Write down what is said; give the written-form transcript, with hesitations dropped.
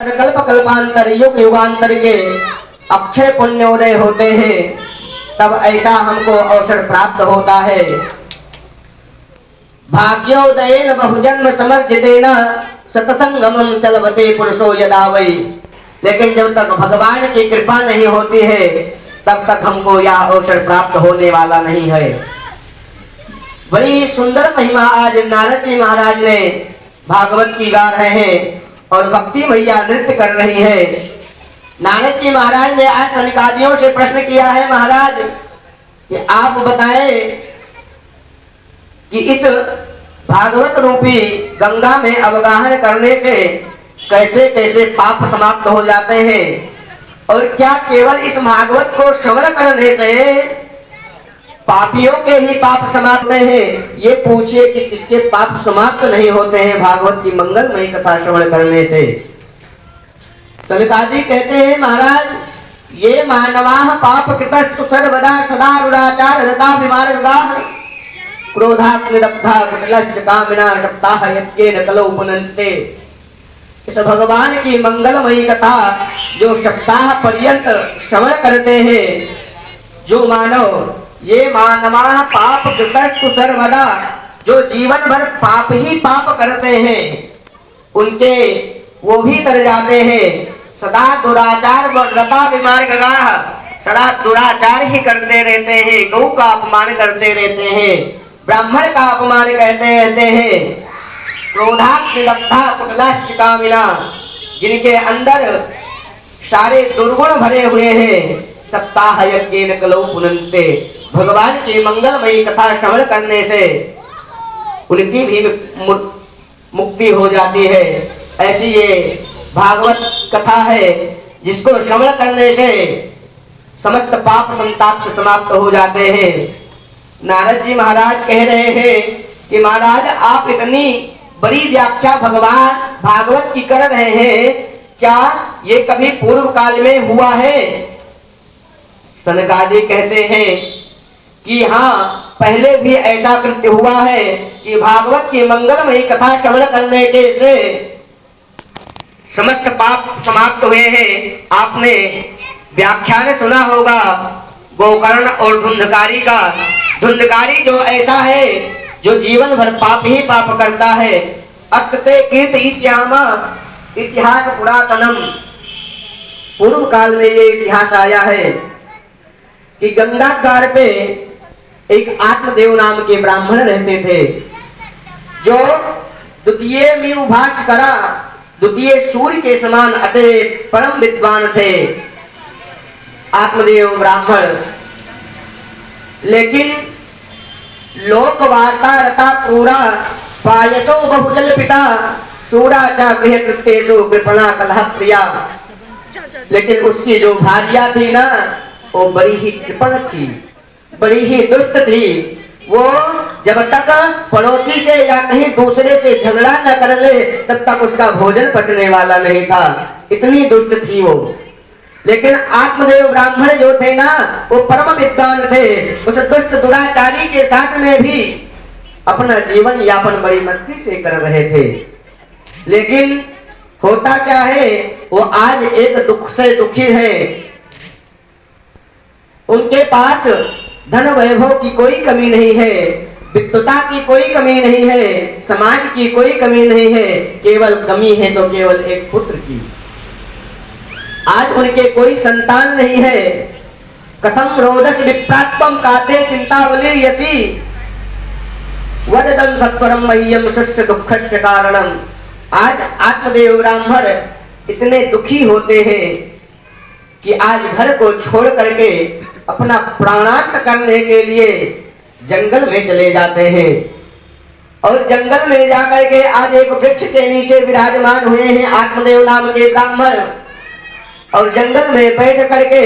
कल्प कल्पांतर युग युगांतर के अक्षय पुण्योदय होते हैं, तब ऐसा हमको अवसर प्राप्त होता है। भाग्योदयेन बहुजन्म समर्जितेन सतसंगमं चलवते पुरुषो यदा वै। लेकिन जब तक भगवान की कृपा नहीं होती है तब तक हमको यह अवसर प्राप्त होने वाला नहीं है। बड़ी सुंदर महिमा आज नारद जी महाराज ने भागवत की गा रहे हैं और भक्ति मैया नृत्य कर रही है। नारद जी महाराज ने आज सनकादियों से प्रश्न किया है, महाराज कि आप बताएं कि इस भागवत रूपी गंगा में अवगाहन करने से कैसे कैसे पाप समाप्त हो जाते हैं, और क्या केवल इस भागवत को श्रवण करने से पापियों के ही पाप समाप्त होते हैं? ये पूछिए कि किसके पाप समाप्त नहीं होते हैं भागवत की मंगलमयी कथा श्रवण करने से। सनकादि कहते हैं, महाराज ये मानवाः पाप कृतस्तु सर्वदा सदा दुराचार रताभिमानगाः क्रोधाग्निदग्धा कुटिलश्च कामिना सप्ताह यज्ञेन कलौ पुनन्ते। इस भगवान की मंगलमयी कथा जो सप्ताह पर्यंत श्रवण करते हैं, जो मानव ये मानवाः पाप कृतस्तु सर्वदा, जो जीवन भर पाप ही पाप करते हैं उनके वो भी तर जाते हैं। सदा दुराचार रताभिमानगाः, सदा दुराचार ही करते रहते हैं, गौ का अपमान करते रहते हैं, ब्राह्मण का अपमान करते रहते हैं। क्रोधाग्निदग्धा कुटिलश्च कामिना, जिनके अंदर सारे दुर्गुण भरे हुए हैं, सप्ताह यज्ञेन कलौ पुनन्ते। भगवान की मंगलमयी कथा श्रवण करने से उनकी भी मुक्ति हो जाती है। ऐसी ये भागवत कथा है जिसको श्रवण करने से समस्त पाप संताप समाप्त हो जाते हैं। नारद जी महाराज कह रहे हैं कि महाराज आप इतनी बड़ी व्याख्या भगवान भागवत की कर रहे हैं, क्या ये कभी पूर्व काल में हुआ है? सनकादि कहते हैं कि हाँ, पहले भी ऐसा कृत्य हुआ है कि भागवत की मंगलमयी कथा श्रवण करने के से समस्त पाप समाप्त हुए हैं। आपने व्याख्यान सुना होगा गोकर्ण और धुंधकारी का। धुंधकारी जो ऐसा है जो जीवन भर पाप ही पाप करता है। अत्ते कीर्तयिष्यामा इतिहास पुरातनम, पूर्व काल में ये इतिहास आया है कि गंगा घाट पे एक आत्मदेव नाम के ब्राह्मण रहते थे, जो द्वितीय मीनभास्करा, द्वितीय सूर्य के समान अति परम विद्वान थे आत्मदेव ब्राह्मण। लेकिन लोक वार्ता रता क्रूरा पायसो बहुजल पिता सूरा चा गृह कृत्येषु कृपणा कलह प्रिया। लेकिन उसकी जो भार्या थी ना, वो बड़ी ही कृपण थी, बड़ी ही दुष्ट थी। वो जब तक पड़ोसी से या कहीं दूसरे से झगड़ा न कर ले तब तक उसका भोजन पचने वाला नहीं था, इतनी दुष्ट थी वो। लेकिन आत्मदेव ब्राह्मण जो थे ना, वो परम विद्वान थे। उस दुष्ट दुराचारी के साथ में भी अपना जीवन यापन बड़ी मस्ती से कर रहे थे। लेकिन होता क्या है, वो आज एक दुख से दुखी है। उनके पास धन वैभव की कोई कमी नहीं है, विद्वता की कोई कमी नहीं है, समाज की कोई कमी नहीं है, केवल कमी है तो केवल एक पुत्र की। आज उनके कोई संतान नहीं है। कथम रोदस विप्रात्वम काते चिंतावली यसी वददं सत्वरम मह्यम शिष्य दुःखस्य कारणम। आज आत्मदेव ब्राह्मण इतने दुखी होते हैं कि आज घर को छोड़ करके अपना प्राणांत करने के लिए जंगल में चले जाते हैं, और जंगल में जाकर के आज एक वृक्ष के नीचे विराजमान हुए हैं आत्मदेव नाम के ब्राह्मण, और जंगल में बैठ करके